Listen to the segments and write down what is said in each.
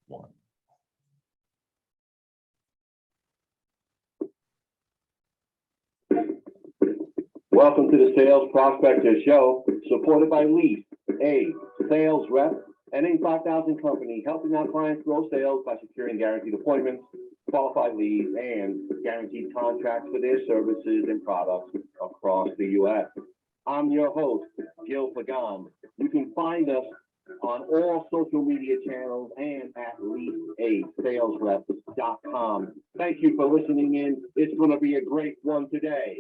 one. Welcome to the Sales Prospector Show, supported by Leaf, a sales rep and a 5,000 company, helping our clients grow sales by securing guaranteed appointments, qualified leads, and guaranteed contracts for their services and products across the U.S. I'm your host, Gil Pagan. You can find us on all social media channels and at leafasalesrep.com. Thank you for listening in. It's going to be a great one today.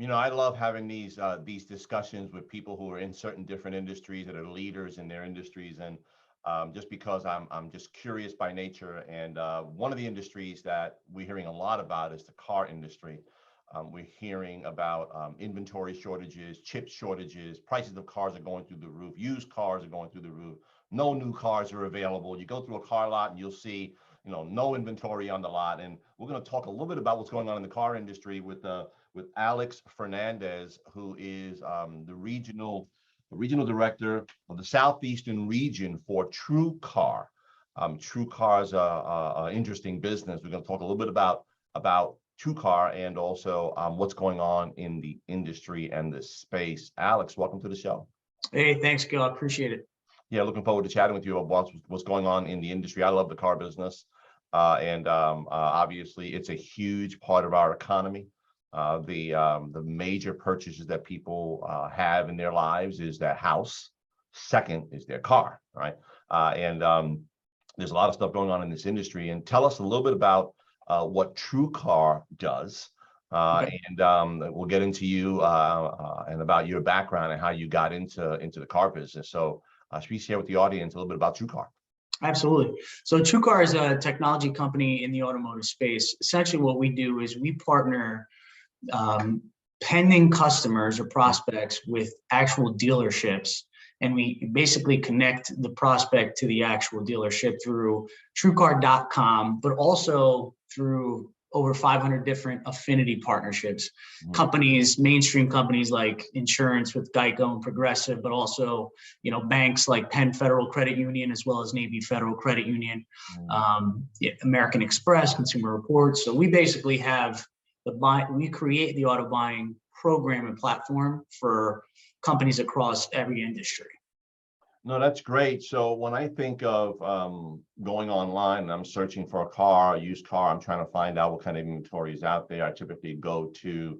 You know, I love having these discussions with people who are in certain different industries that are leaders in their industries, and just because I'm just curious by nature. And one of the industries that we're hearing a lot about is the car industry. We're hearing about inventory shortages, chip shortages, prices of cars are going through the roof, used cars are going through the roof, no new cars are available. You go through a car lot and you'll see, you know, no inventory on the lot. And we're going to talk a little bit about what's going on in the car industry with Alex Fernandez, who is the regional director of the Southeastern region for TrueCar. TrueCar is a interesting business. We're going to talk a little bit about TrueCar and also what's going on in the industry and the space. Alex, welcome to the show. Hey, thanks, Gil. I appreciate it. Yeah, looking forward to chatting with you about what's going on in the industry. I love the car business, and obviously it's a huge part of our economy. The major purchases that people have in their lives is their house. Second is their car, right? And there's a lot of stuff going on in this industry. And tell us a little bit about what TrueCar does, and we'll get into you and about your background and how you got into the car business. So should we share with the audience a little bit about TrueCar? Absolutely. So TrueCar is a technology company in the automotive space. Essentially what we do is we partner pending customers or prospects with actual dealerships, and we basically connect the prospect to the actual dealership through TrueCar.com, but also through over 500 different affinity partnerships. Companies, mainstream companies like insurance with Geico and Progressive, but also, you know, banks like Penn Federal Credit Union, as well as Navy Federal Credit Union, American Express, Consumer Reports. So we basically have we create the auto buying program and platform for companies across every industry. No, that's great. So when I think of going online and I'm searching for a car, a used car, I'm trying to find out what kind of inventory is out there. I typically go to,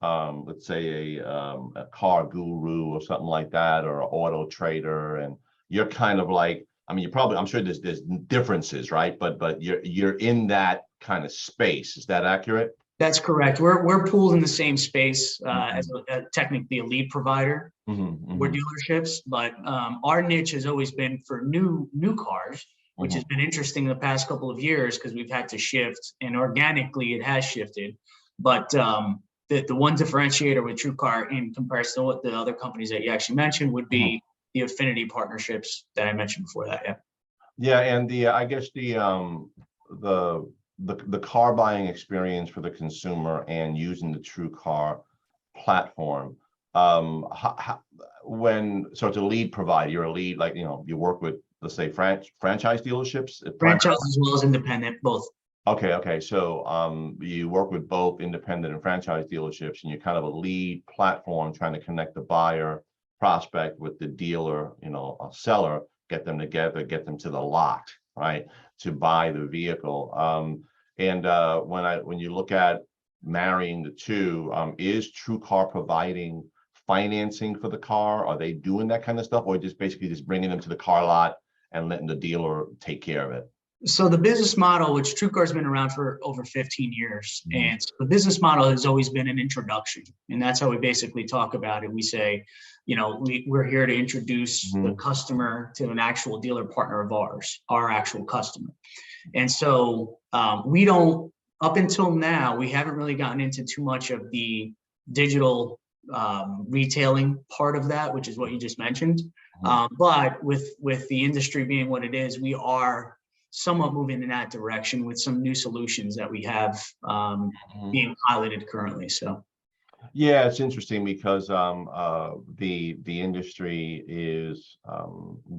let's say a car guru or something like that, or an auto trader. And you're kind of like, I mean, I'm sure there's differences, right? But you're in that kind of space. Is that accurate? That's correct. We're pooled in the same space as technically a lead provider. We're dealerships, but our niche has always been for new cars, which has been interesting the past couple of years because we've had to shift, and organically it has shifted. But the one differentiator with TrueCar in comparison to what the other companies that you actually mentioned would be the affinity partnerships that I mentioned before that. Yeah, and I guess the car buying experience for the consumer and using the TrueCar platform. So it's a lead provider. You're a lead, like, you know, you work with, let's say, franchise dealerships. Franchise as well as independent, both. Okay. So you work with both independent and franchise dealerships, and you're kind of a lead platform trying to connect the buyer prospect with the dealer, you know, a seller, get them together, get them to the lot, right, to buy the vehicle. And when you look at marrying the two, is TrueCar providing financing for the car? Are they doing that kind of stuff, or just basically just bringing them to the car lot and letting the dealer take care of it? So the business model, which TrueCar's been around for over 15 years, and so the business model has always been an introduction, and that's how we basically talk about it. We say, you know, we're here to introduce the customer to an actual dealer partner of ours, our actual customer. And so we don't, up until now, we haven't really gotten into too much of the digital retailing part of that, which is what you just mentioned. But with the industry being what it is, we are somewhat moving in that direction with some new solutions that we have being piloted currently. So Yeah, it's interesting because the industry is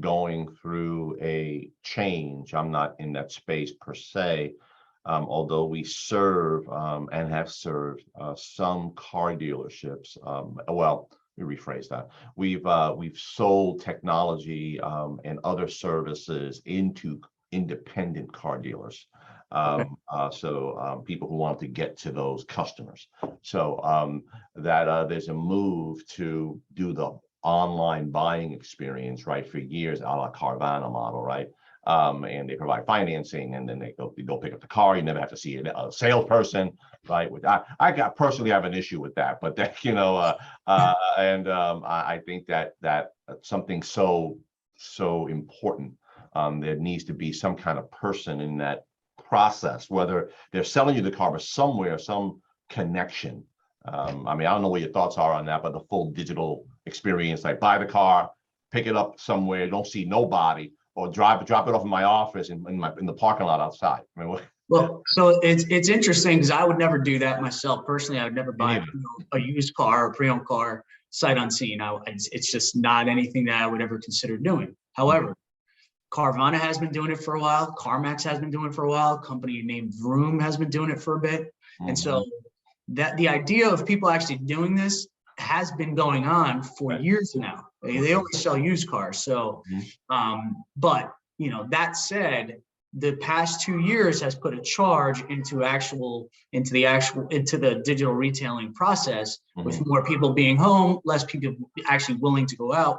going through a change. I'm not in that space per se, although we serve and have served some car dealerships. Well, let me rephrase that. We've sold technology and other services into independent car dealers. Okay. People who want to get to those customers. So there's a move to do the online buying experience, right? For years, a la Carvana model, right? And they provide financing, and then they go pick up the car. You never have to see a salesperson, right? Which I got personally have an issue with that, but that I think that something so important. There needs to be some kind of person in that process, whether they're selling you the car, but somewhere, some connection. I mean, I don't know what your thoughts are on that, but the full digital experience, like buy the car, pick it up somewhere, don't see nobody, or drop it off in my office in the parking lot outside. I mean, Well, so it's interesting because I would never do that myself personally. I would never buy a used car or pre-owned car sight unseen. It's just not anything that I would ever consider doing. However, Carvana has been doing it for a while. CarMax has been doing it for a while. A company named Vroom has been doing it for a bit. And so that the idea of people actually doing this has been going on for years now. They only sell used cars. So, but that said, the past 2 years has put a charge into the digital retailing process, with more people being home, less people actually willing to go out.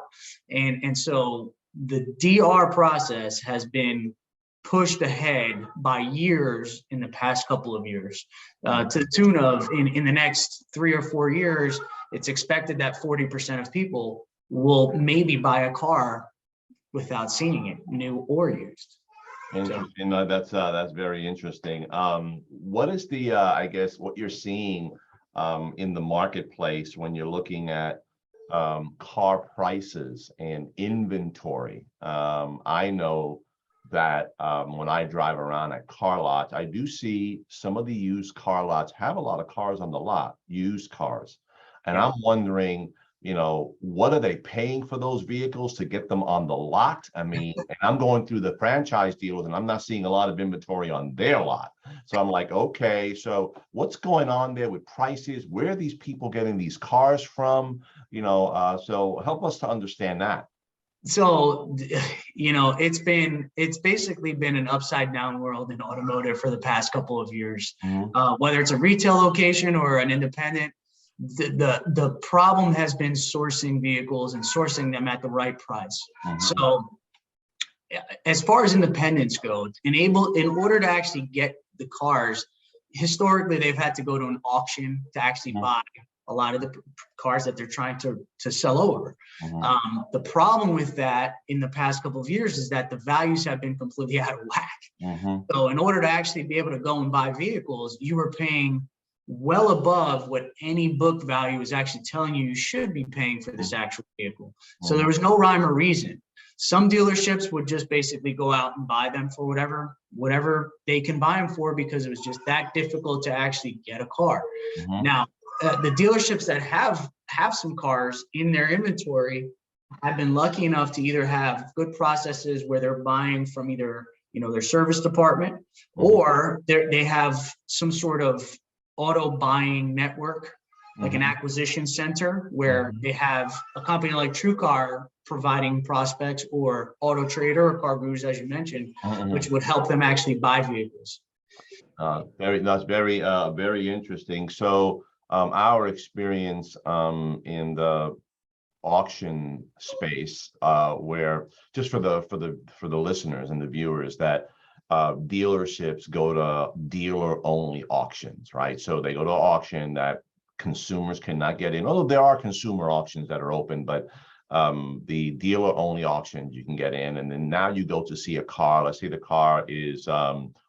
And so the DR process has been pushed ahead by years in the past couple of years, to the tune of in the next 3 or 4 years, it's expected that 40% of people will maybe buy a car without seeing it, new or used. Interesting. No, that's very interesting. What is the I guess what you're seeing in the marketplace when you're looking at car prices and inventory? I know that when I drive around at car lots, I do see some of the used car lots have a lot of cars on the lot, used cars. And I'm wondering, what are they paying for those vehicles to get them on the lot? I mean, and I'm going through the franchise dealers and I'm not seeing a lot of inventory on their lot. So I'm like, okay, so what's going on there with prices? Where are these people getting these cars from? So help us to understand that. So, it's basically been an upside down world in automotive for the past couple of years. Whether it's a retail location or an independent, the problem has been sourcing vehicles and sourcing them at the right price. So as far as independents go, in order to actually get the cars, historically they've had to go to an auction to actually buy a lot of the cars that they're trying to sell over. The problem with that in the past couple of years is that the values have been completely out of whack. So in order to actually be able to go and buy vehicles, you were paying well above what any book value is actually telling you should be paying for this actual vehicle. So there was no rhyme or reason. Some dealerships would just basically go out and buy them for whatever they can buy them for, because it was just that difficult to actually get a car. Now, the dealerships that have some cars in their inventory have been lucky enough to either have good processes where they're buying from either their service department, or they have some sort of auto buying network, like an acquisition center, where they have a company like TrueCar providing prospects, or Auto Trader or Car Gurus, as you mentioned, which would help them actually buy vehicles. That's very interesting. So our experience in the auction space, where just for the listeners and the viewers, that dealerships go to dealer only auctions, right? So they go to an auction that consumers cannot get in, although there are consumer auctions that are open, but the dealer only auctions you can get in. And then now you go to see a car, let's say the car is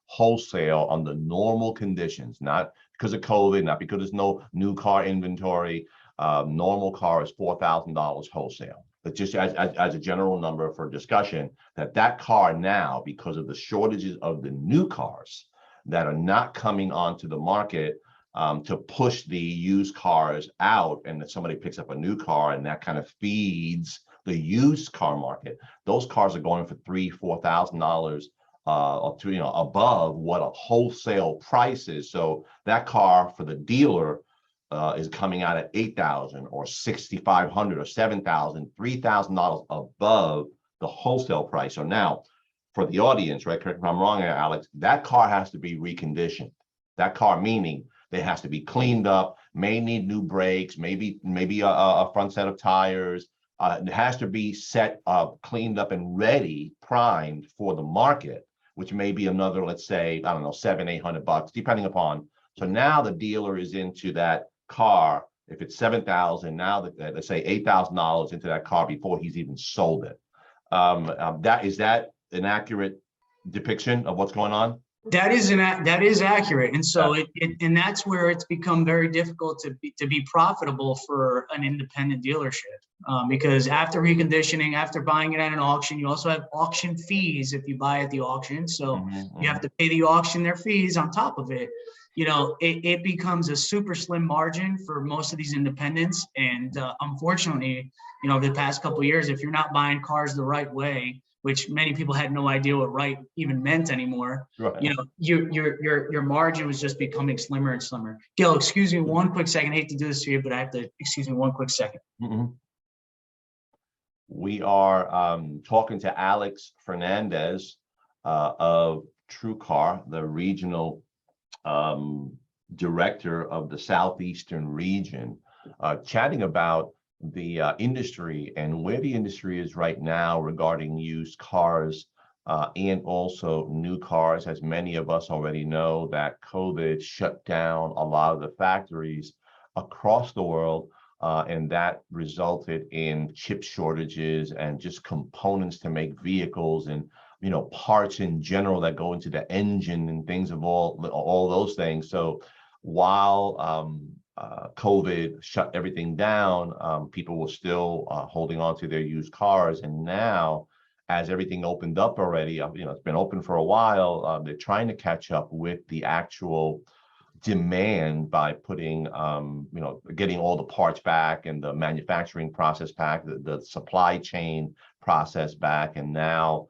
wholesale under normal conditions, not because of COVID, not because there's no new car inventory. Normal car is $4,000 wholesale. But just as a general number for discussion, that car now, because of the shortages of the new cars that are not coming onto the market, to push the used cars out, and that somebody picks up a new car, and that kind of feeds the used car market. Those cars are going for $3,000-$4,000 or to, above what a wholesale price is. So that car for the dealer is coming out at $8,000 or $6,500 or $7,000, $3,000 above the wholesale price. So now, for the audience, right? Correct me if I'm wrong, Alex. That car has to be reconditioned. That car, meaning it has to be cleaned up, may need new brakes, maybe a front set of tires. It has to be set up, cleaned up, and ready, primed for the market, which may be another, let's say, I don't know, $700-800, depending upon. So now the dealer is into that car. If it's $7,000, now let's say $8,000 into that car before he's even sold it. Is that an accurate depiction of what's going on? That is accurate, and so and that's where it's become very difficult to be profitable for an independent dealership, because after reconditioning, after buying it at an auction, you also have auction fees if you buy at the auction. So you have to pay the auctioneer fees on top of it. It becomes a super slim margin for most of these independents, and unfortunately, the past couple of years, if you're not buying cars the right way, which many people had no idea what right even meant anymore. Right. Your margin was just becoming slimmer and slimmer. Gil, excuse me one quick second. I hate to do this to you, but I have to excuse me one quick second. We are talking to Alex Fernandez of TrueCar, the regional director of the Southeastern region, chatting about the industry and where the industry is right now regarding used cars and also new cars. As many of us already know, that COVID shut down a lot of the factories across the world, and that resulted in chip shortages and just components to make vehicles, and parts in general that go into the engine and things of all those things. So while COVID shut everything down, people were still holding on to their used cars. And now, as everything opened up already, it's been open for a while, they're trying to catch up with the actual demand by putting, getting all the parts back and the manufacturing process back, the supply chain process back. And now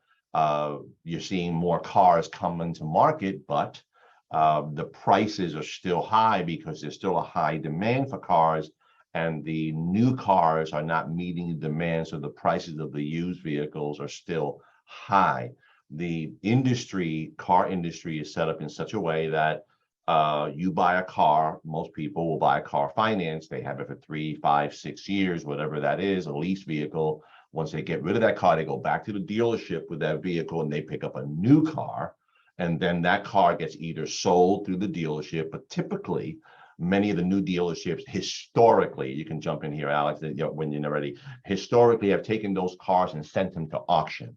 you're seeing more cars come into market, but the prices are still high because there's still a high demand for cars, and the new cars are not meeting the demand. So the prices of the used vehicles are still high. The car industry is set up in such a way that you buy a car, most people will buy a car finance. They have it for 3, 5, 6 years, whatever that is, a lease vehicle. Once they get rid of that car, they go back to the dealership with that vehicle and they pick up a new car. And then that car gets either sold through the dealership, but typically many of the new dealerships historically, you can jump in here, Alex, when you're ready, historically have taken those cars and sent them to auction.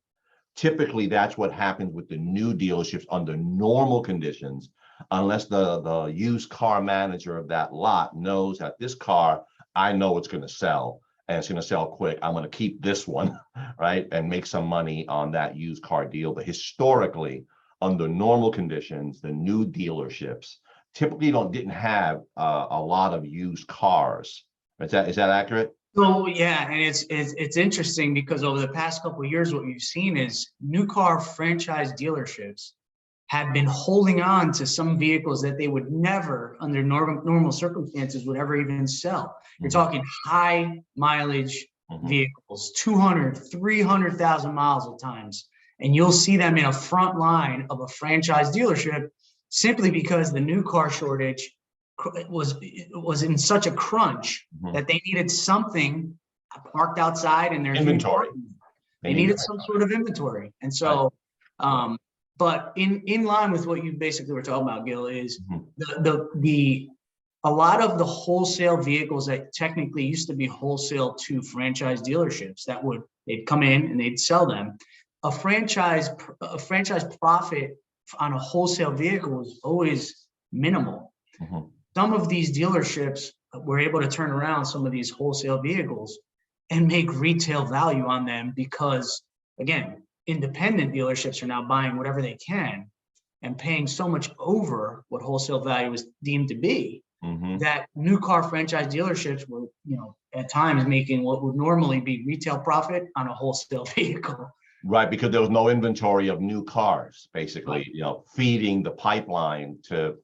Typically, that's what happens with the new dealerships under normal conditions, unless the used car manager of that lot knows that this car, I know it's going to sell, and it's going to sell quick. I'm going to keep this one, right, and make some money on that used car deal. But historically, under normal conditions, the new dealerships typically didn't have a lot of used cars. Is that accurate? So yeah, and it's interesting because over the past couple of years, what we've seen is new car franchise dealerships have been holding on to some vehicles that they would never, under normal circumstances, would ever even sell. You're talking high mileage vehicles, 200, 300,000 miles at times. And you'll see them in a front line of a franchise dealership simply because the new car shortage was in such a crunch that they needed something parked outside in their inventory. They needed some sort of inventory. And so, but in line with what you basically were talking about, Gil, is a lot of the wholesale vehicles that technically used to be wholesale to franchise dealerships they'd come in and they'd sell them. A franchise profit on a wholesale vehicle is always minimal. Some of these dealerships were able to turn around some of these wholesale vehicles and make retail value on them because, again, independent dealerships are now buying whatever they can and paying so much over what wholesale value is deemed to be that new car franchise dealerships were, at times making what would normally be retail profit on a wholesale vehicle. Right, because there was no inventory of new cars, basically, Right. feeding the pipeline to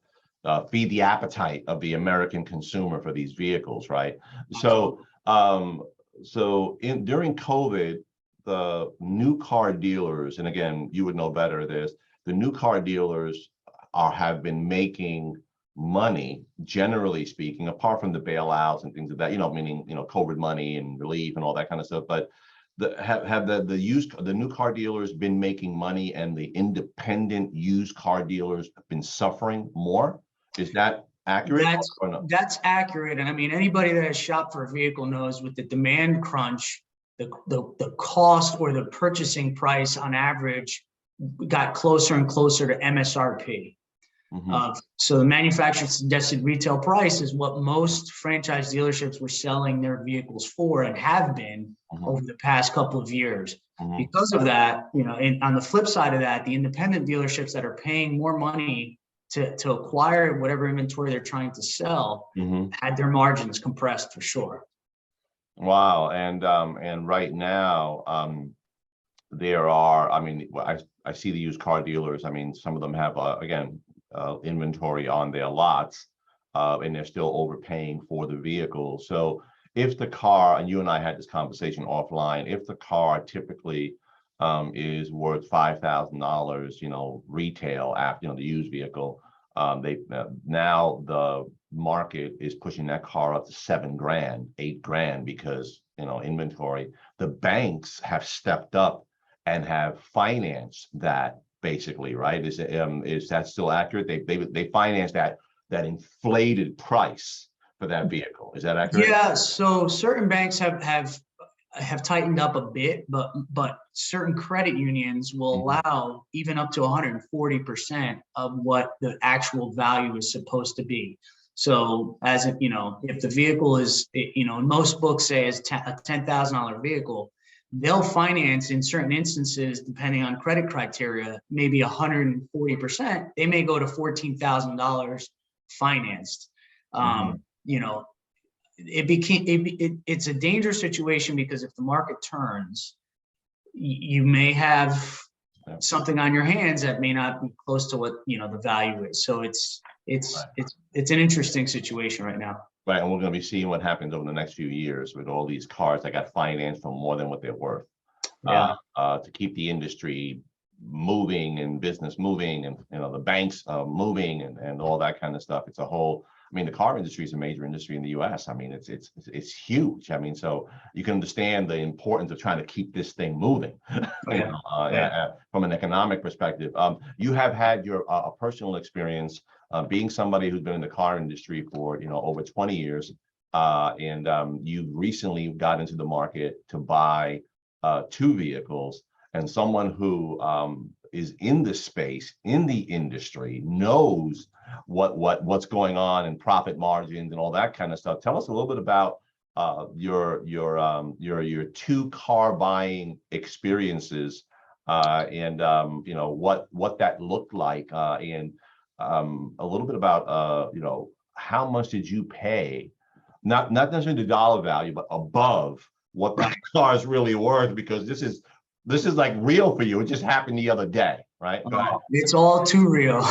feed the appetite of the American consumer for these vehicles, right? So, during COVID, the new car dealers, and again, you would know better this, the new car dealers have been making money, generally speaking, apart from the bailouts and things like that, meaning, COVID money and relief and all that kind of stuff. But have the new car dealers been making money and the independent used car dealers been suffering more? Is that accurate or no? That's accurate. And I mean, anybody that has shopped for a vehicle knows with the demand crunch, the cost or the purchasing price on average got closer and closer to MSRP. So the manufacturer suggested retail price is what most franchise dealerships were selling their vehicles for and have been over the past couple of years. Because of that, on the flip side of that, the independent dealerships that are paying more money to acquire whatever inventory they're trying to sell had their margins compressed for sure. Wow. And right now, there are, I mean, I see the used car dealers. I mean, some of them have, again, inventory on their lots, and they're still overpaying for the vehicle. So if the car, and you and I had this conversation offline, if the car typically is worth $5,000, retail after, the used vehicle, now the market is pushing that car up to $7 grand, $8 grand because, inventory. The banks have stepped up and have financed that, basically, right? Is that still accurate? They finance that inflated price for that vehicle. Is that accurate? Yeah. So certain banks have tightened up a bit, but certain credit unions will allow even up to 140% of what the actual value is supposed to be. So as if the vehicle is, most books say is a $10,000 vehicle, they'll finance in certain instances, depending on credit criteria, maybe 140%. They may go to $14,000 financed. It's a dangerous situation because if the market turns, you may have something on your hands that may not be close to what the value is. So it's an interesting situation right now. Right, and we're going to be seeing what happens over the next few years with all these cars that got financed for more than what they're worth. To keep the industry moving and business moving, and the banks moving, and all that kind of stuff. It's a whole. I mean, the car industry is a major industry in the U.S. I mean, it's huge. I mean, so you can understand the importance of trying to keep this thing moving. From an economic perspective, you have had your a personal experience. Being somebody who's been in the car industry for over 20 years, and you recently got into the market to buy 2 vehicles, and someone who is in the space, in the industry, knows what's going on in profit margins and all that kind of stuff. Tell us a little bit about your 2 car buying experiences, and what that looked like, and a little bit about how much did you pay, not necessarily the dollar value, but above what that car is really worth, because this is like real for you. It just happened the other day, right? It's all too real.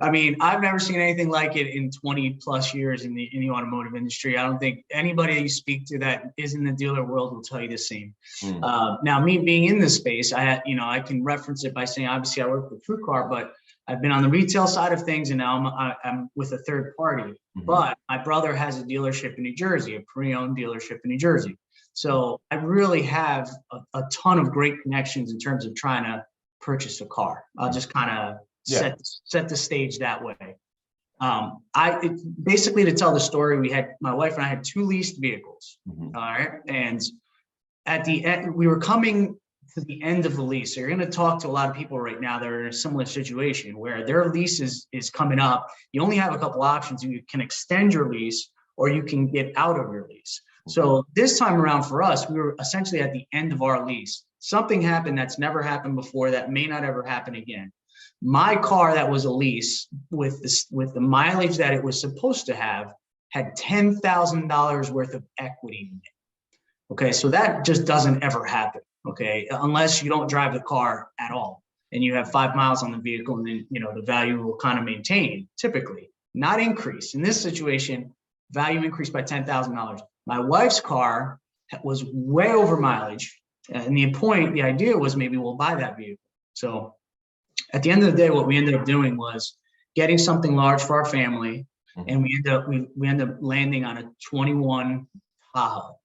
I mean, I've never seen anything like it in 20 plus years in the automotive industry. I don't think anybody you speak to that is in the dealer world will tell you the same. Now, me being in this space, I can reference it by saying, obviously I work with TrueCar, but I've been on the retail side of things, and now I'm with a third party. But my brother has a dealership in New Jersey, a pre-owned dealership in New Jersey. So I really have a ton of great connections in terms of trying to purchase a car. I'll just kind of set the stage that way. Basically, to tell the story, my wife and I had 2 leased vehicles. All right. And at the end, we were coming to the end of the lease. So you're going to talk to a lot of people right now that are in a similar situation where their lease is coming up. You only have a couple options. You can extend your lease or you can get out of your lease. So this time around for us, we were essentially at the end of our lease. Something happened that's never happened before, that may not ever happen again. My car that was a lease with the mileage that it was supposed to have had $10,000 worth of equity in it. Okay, so that just doesn't ever happen. Okay, unless you don't drive the car at all and you have 5 miles on the vehicle, and then the value will kind of maintain, typically, not increase. In this situation, value increased by $10,000. My wife's car was way over mileage, and the idea was maybe we'll buy that vehicle. So at the end of the day, what we ended up doing was getting something large for our family, and we ended up landing on a 21 Tahoe.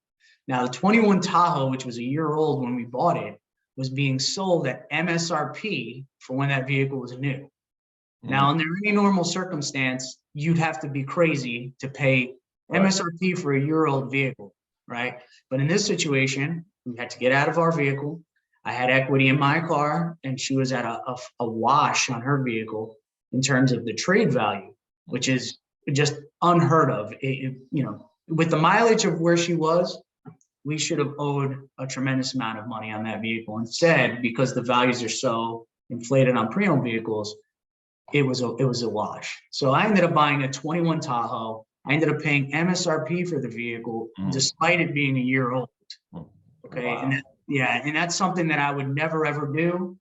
Now, the 21 Tahoe, which was a year old when we bought it, was being sold at MSRP for when that vehicle was new. Now, under any normal circumstance, you'd have to be crazy to pay MSRP for a year-old vehicle, right? But in this situation, we had to get out of our vehicle. I had equity in my car, and she was at a wash on her vehicle in terms of the trade value, which is just unheard of. With the mileage of where she was, we should have owed a tremendous amount of money on that vehicle. Instead, because the values are so inflated on pre-owned vehicles, it was a wash. So I ended up buying a 21 Tahoe. I ended up paying MSRP for the vehicle, despite it being a year old. Okay, wow. And that's something that I would never ever do.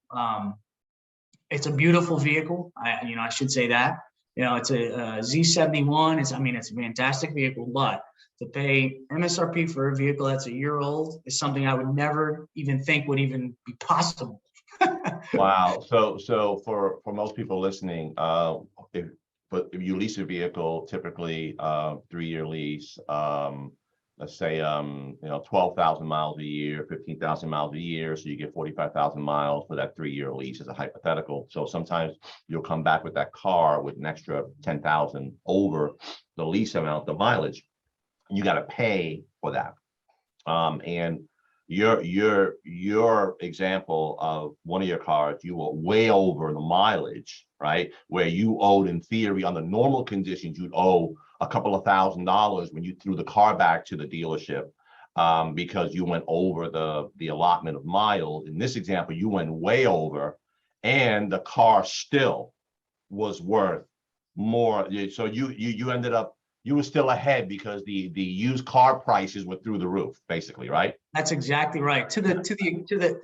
It's a beautiful vehicle. I should say that. It's a Z71. It's a fantastic vehicle, but to pay MSRP for a vehicle that's a year old is something I would never even think would even be possible. Wow. So for most people listening, if you lease a vehicle, typically 3-year lease, let's say 12,000 miles a year, 15,000 miles a year, so you get 45,000 miles for that 3-year lease as a hypothetical. So sometimes you'll come back with that car with an extra 10,000 over the lease amount, the mileage. You got to pay for that. And your example of one of your cars, you were way over the mileage, right? Where you owed, in theory, under normal conditions, you'd owe a couple of $1,000s when you threw the car back to the dealership, because you went over the allotment of miles. In this example, you went way over, and the car still was worth more. So you ended up, you were still ahead because the used car prices were through the roof, basically, right? That's exactly right. To the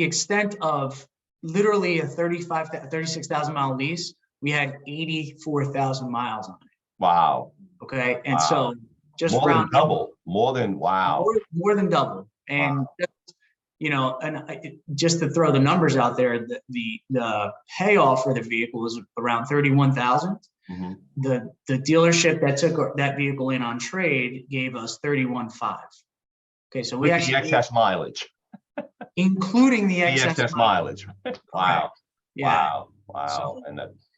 extent of literally a 36,000 mile lease, we had 84,000 miles on it. Wow. Okay, and wow. so just more than double. More than double. And wow. Just to throw the numbers out there, the payoff for the vehicle was around 31,000. The dealership that took that vehicle in on trade gave us 31,500. Okay, so we with actually the excess mileage, including the excess mileage. Wow. Yeah. Wow. So, and that's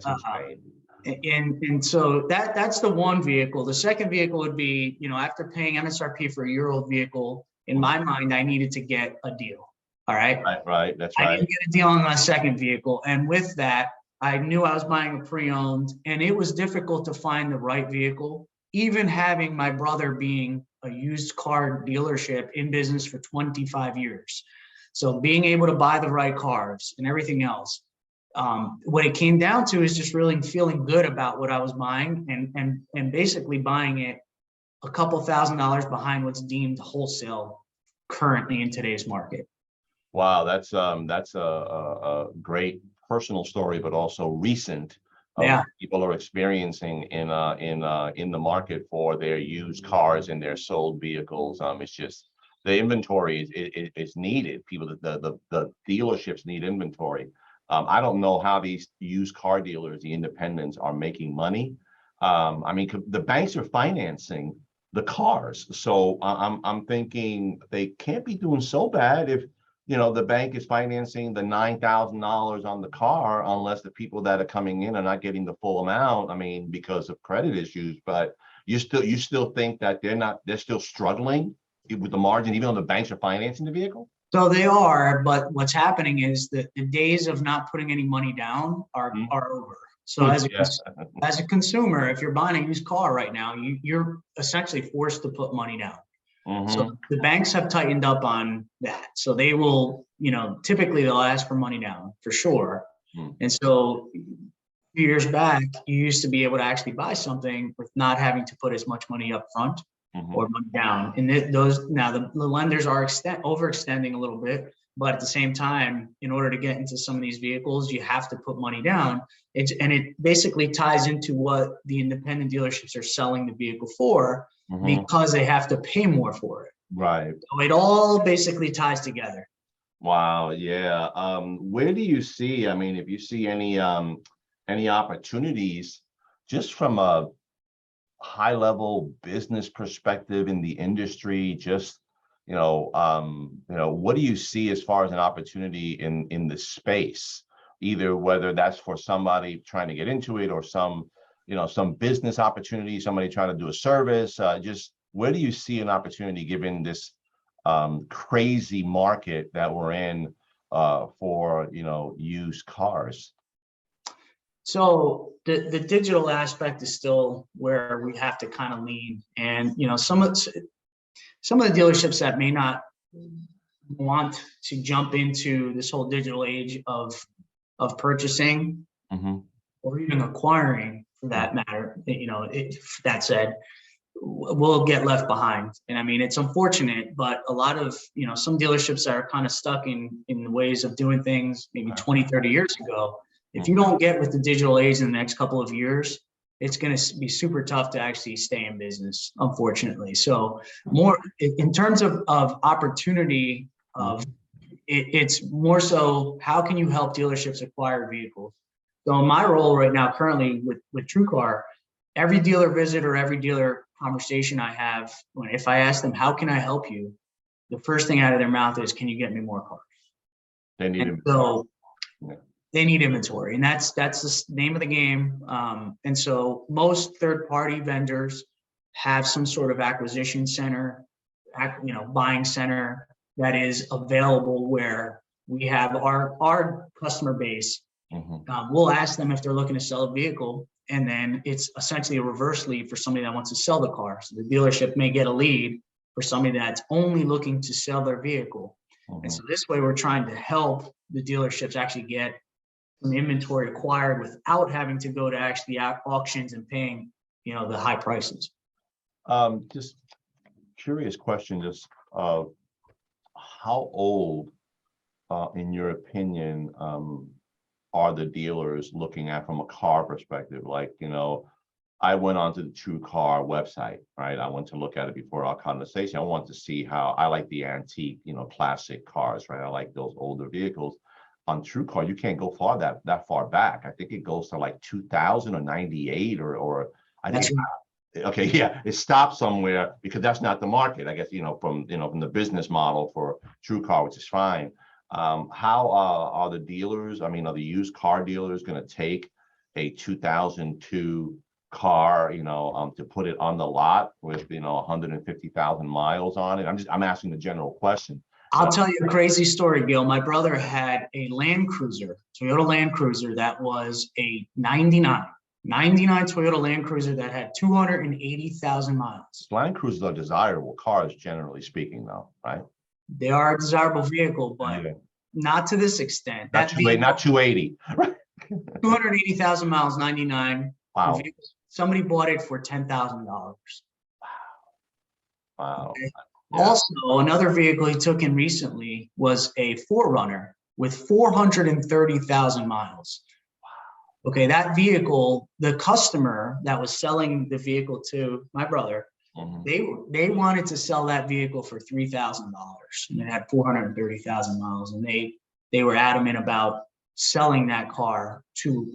insane. And so that's the one vehicle. The second vehicle would be, after paying MSRP for a year-old vehicle, in my mind, I needed to get a deal. All right. Right. That's right. I didn't get a deal on my second vehicle, and with that, I knew I was buying a pre-owned, and it was difficult to find the right vehicle, even having my brother being a used car dealership in business for 25 years. So being able to buy the right cars and everything else, what it came down to is just really feeling good about what I was buying, and basically buying it a couple $1,000s behind what's deemed wholesale currently in today's market. Wow, that's a great personal story, but also recent. Yeah. People are experiencing in the market for their used cars and their sold vehicles. It's just the inventory is needed. The dealerships need inventory. I don't know how these used car dealers, the independents, are making money. The banks are financing the cars, so I'm thinking they can't be doing so bad if the bank is financing the $9,000 on the car, unless the people that are coming in are not getting the full amount. Because of credit issues. But you still think that they're still struggling with the margin, even though the banks are financing the vehicle? So they are, but what's happening is that the days of not putting any money down are over. So as a consumer, if you're buying a used car right now, you're essentially forced to put money down. So the banks have tightened up on that. So they will, typically they'll ask for money down for sure. Hmm. And so a few years back, you used to be able to actually buy something with not having to put as much money up front or money down. And those now the lenders are overextending a little bit, but at the same time, in order to get into some of these vehicles, you have to put money down. And it basically ties into what the independent dealerships are selling the vehicle for, because they have to pay more for it. Right. So it all basically ties together. Wow. Yeah. Where do you see, I mean, if you see any opportunities just from a high level business perspective in the industry, just, what do you see as far as an opportunity in the space, either whether that's for somebody trying to get into it or some business opportunity, somebody trying to do a service, just where do you see an opportunity given this crazy market that we're in for used cars? So the digital aspect is still where we have to kind of lean, and some of the dealerships that may not want to jump into this whole digital age of purchasing or even acquiring, for that matter, that said, will get left behind. And I mean, it's unfortunate, but a lot of some dealerships are kind of stuck in the ways of doing things maybe 20, 30 years ago. If you don't get with the digital age in the next couple of years, it's going to be super tough to actually stay in business, unfortunately. So more in terms of opportunity, it's more so how can you help dealerships acquire vehicles? So in my role right now, currently with TrueCar, every dealer visit or every dealer conversation I have, if I ask them, how can I help you? The first thing out of their mouth is, can you get me more cars? They need it. So they need inventory, and that's the name of the game. And so most third-party vendors have some sort of acquisition center, buying center that is available where we have our customer base. We'll ask them if they're looking to sell a vehicle, and then it's essentially a reverse lead for somebody that wants to sell the car. So the dealership may get a lead for somebody that's only looking to sell their vehicle. And so this way we're trying to help the dealerships actually get some inventory acquired without having to go to actually auctions and paying, the high prices. Just curious question, just how old, in your opinion, are the dealers looking at from a car perspective? Like, I went onto the TrueCar website, right? I went to look at it before our conversation. I wanted to see how I like the antique, classic cars, right? I like those older vehicles. On TrueCar, you can't go that far back. I think it goes to like 2000 or 98 or I think. Okay, yeah, it stopped somewhere because that's not the market, I guess, from the business model for TrueCar, which is fine. How are the dealers, are the used car dealers going to take a 2002 car, to put it on the lot with, 150,000 miles on it? I'm asking the general question. I'll tell you a crazy story, Gil. My brother had a Land Cruiser, Toyota Land Cruiser, that was a 99 Toyota Land Cruiser that had 280,000 miles. Land Cruisers are desirable cars, generally speaking, though, right? They are a desirable vehicle, but not to this extent. Not 280. 280,000 miles, 99. Wow. Somebody bought it for $10,000. Wow. Okay. Yeah. Also, another vehicle he took in recently was a 4Runner with 430,000 miles. Okay, that vehicle, the customer that was selling the vehicle to my brother, they wanted to sell that vehicle for $3,000, and it had 430,000 miles, and they were adamant about selling that car to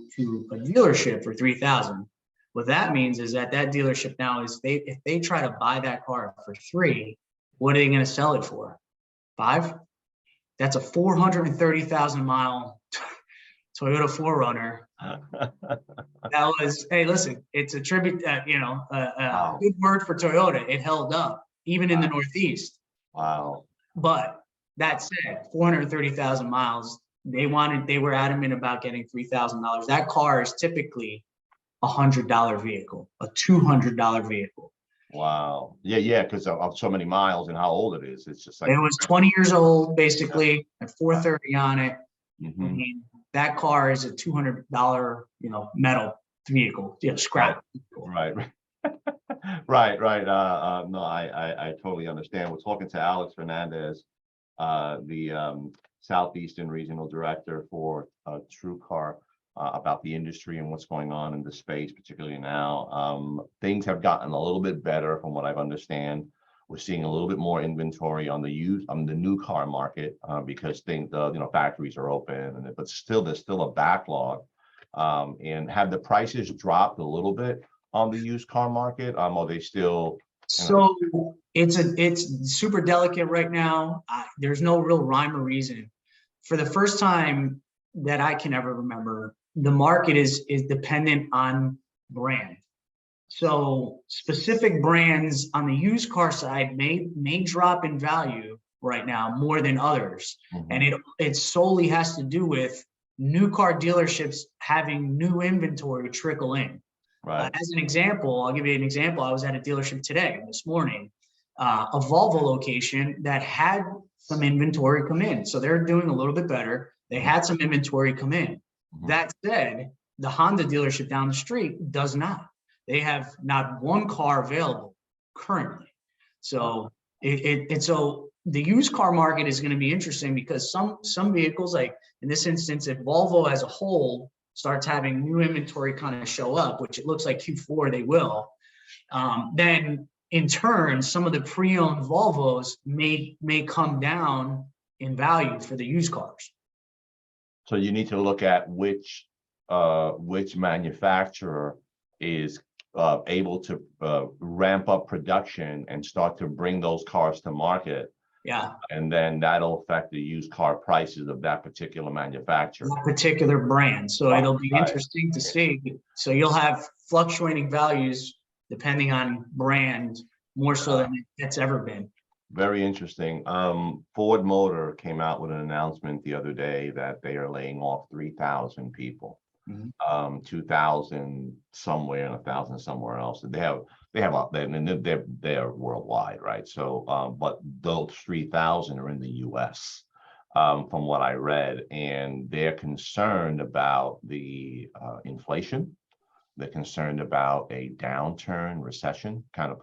a dealership for $3,000. What that means is that dealership now is if they try to buy that car for $3,000, what are they going to sell it for? $5,000? That's a 430,000 mile Toyota 4Runner. That was, hey, listen, it's a tribute, Wow. good word for Toyota. It held up, even in the Northeast. Wow. But that said, 430,000 miles, they were adamant about getting $3,000. That car is typically $100 vehicle, a $200 vehicle. Wow. Yeah, because of so many miles and how old it is. It's just like it was 20 years old, basically, at 430 on it. I mean, that car is a $200, metal vehicle, scrap. Right. Right. No, I totally understand. We're talking to Alex Fernandez, the Southeastern Regional Director for TrueCar, about the industry and what's going on in the space, particularly now. Things have gotten a little bit better from what I understand. We're seeing a little bit more inventory on the new car market because factories are open, but still there's still a backlog. And have the prices dropped a little bit on the used car market? Are they still? So it's super delicate right now. There's no real rhyme or reason. For the first time that I can ever remember, the market is dependent on brand. So specific brands on the used car side may drop in value right now more than others. Mhm. And it solely has to do with new car dealerships having new inventory trickle in. Right. As an example, I'll give you an example. I was at a dealership this morning, a Volvo location that had some inventory come in. So they're doing a little bit better. They had some inventory come in. Mhm. That said, the Honda dealership down the street does not. They have not one car available currently. So so the used car market is going to be interesting because some vehicles, like in this instance, if Volvo as a whole starts having new inventory kind of show up, which it looks like Q4 they will, then in turn, some of the pre-owned Volvos may come down in value for the used cars. So you need to look at which manufacturer is able to ramp up production and start to bring those cars to market. Yeah. And then that'll affect the used car prices of that particular manufacturer. That particular brand. So it'll be interesting to see. So you'll have fluctuating values depending on brand more so than it's ever been. Very interesting. Ford Motor came out with an announcement the other day that they are laying off 3,000 people. 2,000 somewhere and 1,000 somewhere else. They are worldwide, right? So, but those 3,000 are in the U.S. From what I read, and they're concerned about the inflation. They're concerned about a downturn, recession, kind of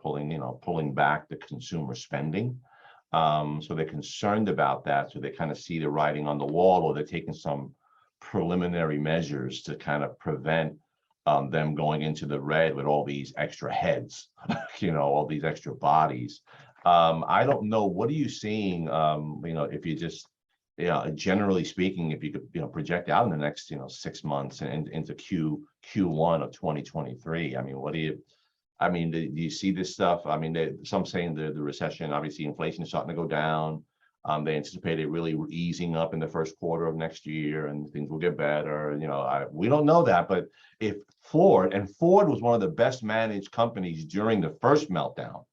pulling back the consumer spending. So they're concerned about that. So they kind of see the writing on the wall, or they're taking some preliminary measures to kind of prevent them going into the red with all these extra heads, all these extra bodies. I don't know. What are you seeing? If you just, generally speaking, if you could, project out in the next, 6 months and into Q1 of 2023. Do you see this stuff? Some saying the recession, obviously inflation is starting to go down. They anticipate it really easing up in the first quarter of next year, and things will get better. We don't know that, but if Ford was one of the best managed companies during the first meltdown.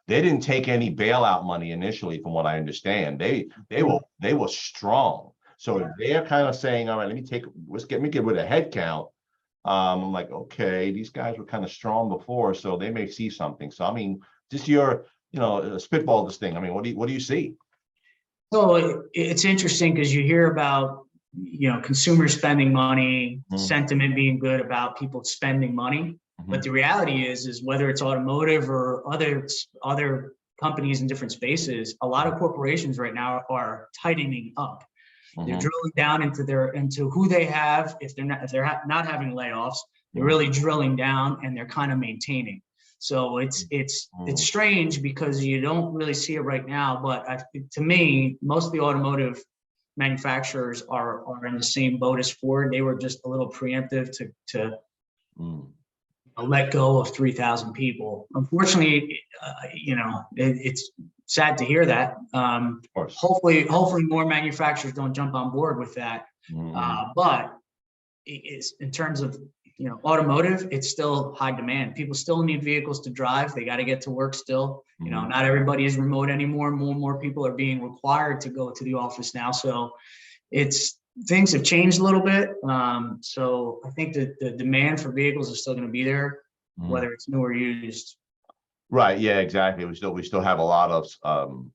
They didn't take any bailout money initially, from what I understand. They were strong. So if they're kind of saying, all right, let me get rid of head count. I'm like, okay, these guys were kind of strong before, so they may see something. So just your, spitball this thing. What do you see? So it's interesting because you hear about, consumers spending money, sentiment being good about people spending money. But the reality is whether it's automotive or other companies in different spaces, a lot of corporations right now are tightening up. They're drilling down into who they have. If they're not having layoffs, they're really drilling down and they're kind of maintaining. So it's strange because you don't really see it right now. But to me, most of the automotive manufacturers are in the same boat as Ford. They were just a little preemptive to let go of 3,000 people. Unfortunately, it's sad to hear that. Hopefully more manufacturers don't jump on board with that. But it's in terms of automotive, it's still high demand. People still need vehicles to drive. They got to get to work still. Not everybody is remote anymore. More and more people are being required to go to the office now. So things have changed a little bit. So I think that the demand for vehicles is still going to be there, whether it's new or used. Right. Yeah, exactly. We still have a lot of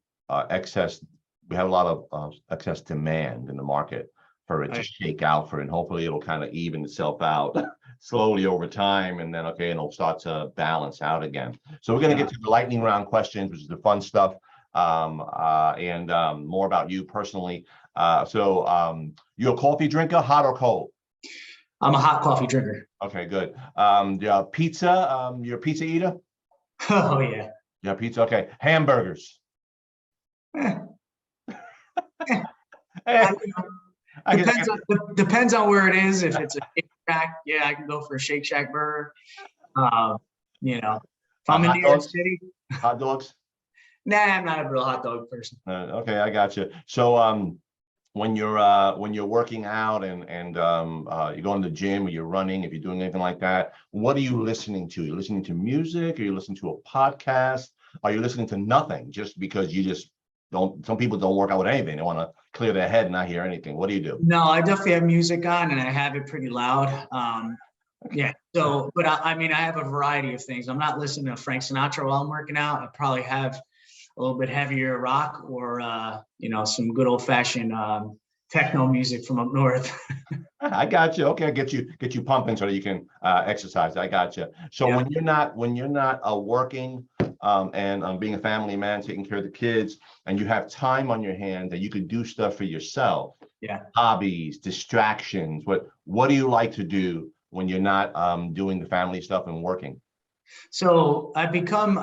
excess. We have a lot of excess demand in the market for it to shake out and hopefully it'll kind of even itself out slowly over time, and then okay, and it'll start to balance out again. So we're going to get to the lightning round questions, which is the fun stuff, and more about you personally. So you're a coffee drinker, hot or cold? I'm a hot coffee drinker. Okay, good. Yeah, pizza. You're a pizza eater? Oh yeah. Yeah, pizza. Okay. Hamburgers. Eh, Eh, I guess- depends on where it is. If it's a Shake Shack, yeah, I can go for a Shake Shack burger. You know, if I'm in hot New York dogs? City, Hot dogs. nah, I'm not a real hot dog person. Okay, I got you. So when you're working out and you go in the gym or you're running, if you're doing anything like that, what are you listening to? You're listening to music? Are you listening to a podcast? Are you listening to nothing just because you just don't? Some people don't work out with anything. They want to clear their head and not hear anything. What do you do? No, I definitely have music on and I have it pretty loud. Yeah. So, but I mean, I have a variety of things. I'm not listening to Frank Sinatra while I'm working out. I probably have a little bit heavier rock or, you know, some good old fashioned techno music from up north. I got you. Okay, get you pumping so that you can exercise. I got you. So Yeah. when you're not working and being a family man, taking care of the kids, and you have time on your hands that you could do stuff for yourself. Yeah. Hobbies, distractions. What do you like to do when you're not doing the family stuff and working? So I've become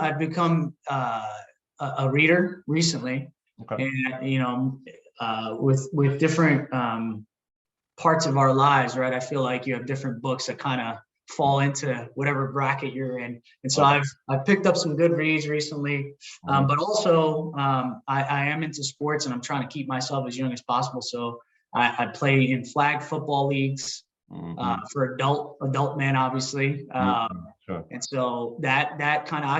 a reader recently, Okay. and you know, with different parts of our lives, right? I feel like you have different books that kind of fall into whatever bracket you're in, and so Okay. I've picked up some good reads recently, but also I am into sports, and I'm trying to keep myself as young as possible. So I play in flag football leagues. For adult men, obviously. Sure. And so that kind of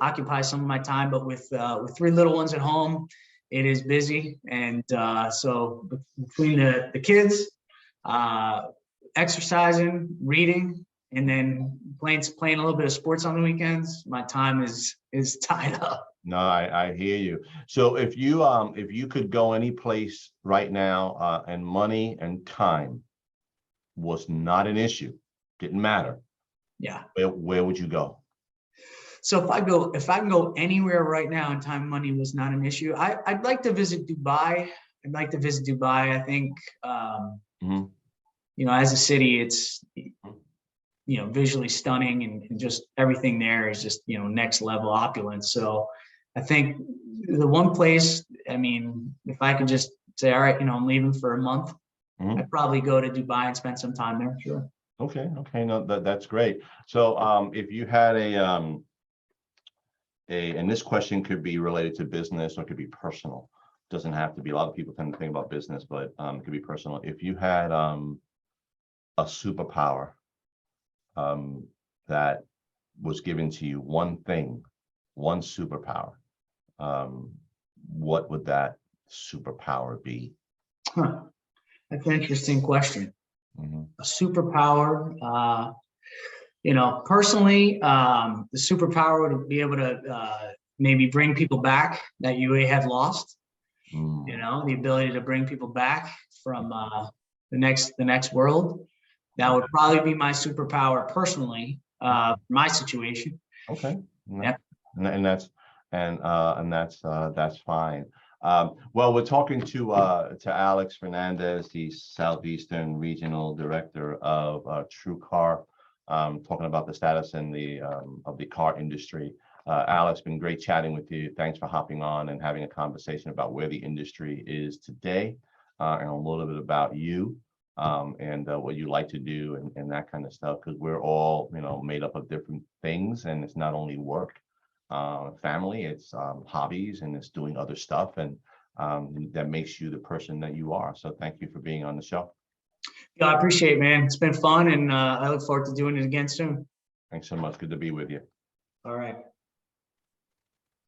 occupies some of my time, but with 3 little ones at home, it is busy. And so between the kids, exercising, reading, and then playing a little bit of sports on the weekends, my time is tied up. No, I hear you. So if you could go any place right now, and money and time was not an issue, didn't matter, Yeah. where would you go? So if I can go anywhere right now and time and money was not an issue, I'd like to visit Dubai. I think, Mhm. you know, as a city, it's, you know, visually stunning and just everything there is just, you know, next level opulence. So I think the one place, I mean, if I could just say, all right, you know, I'm leaving for a month, Mhm. I'd probably go to Dubai and spend some time there. Sure. Okay, no, that's great. So if you had and this question could be related to business or it could be personal. Doesn't have to be. A lot of people tend to think about business, but it could be personal. If you had a superpower that was given to you, one thing, one superpower, what would that superpower be? Huh. That's an interesting question. Mhm. A superpower, you know, personally, the superpower would be able to maybe bring people back that you may have lost. You know, the ability to bring people back from the next world. That would probably be my superpower personally, my situation. Okay. Yeah. And that's fine. Well, we're talking to Alex Fernandez, the Southeastern Regional Director of TrueCar, talking about the status in of the car industry. Alex, been great chatting with you. Thanks for hopping on and having a conversation about where the industry is today, and a little bit about you, and what you like to do and that kind of stuff, because we're all, you know, made up of different things, and it's not only work, family, it's hobbies, and it's doing other stuff, and that makes you the person that you are. So thank you for being on the show. Yeah, I appreciate it, man. It's been fun, and I look forward to doing it again soon. Thanks so much. Good to be with you. All right.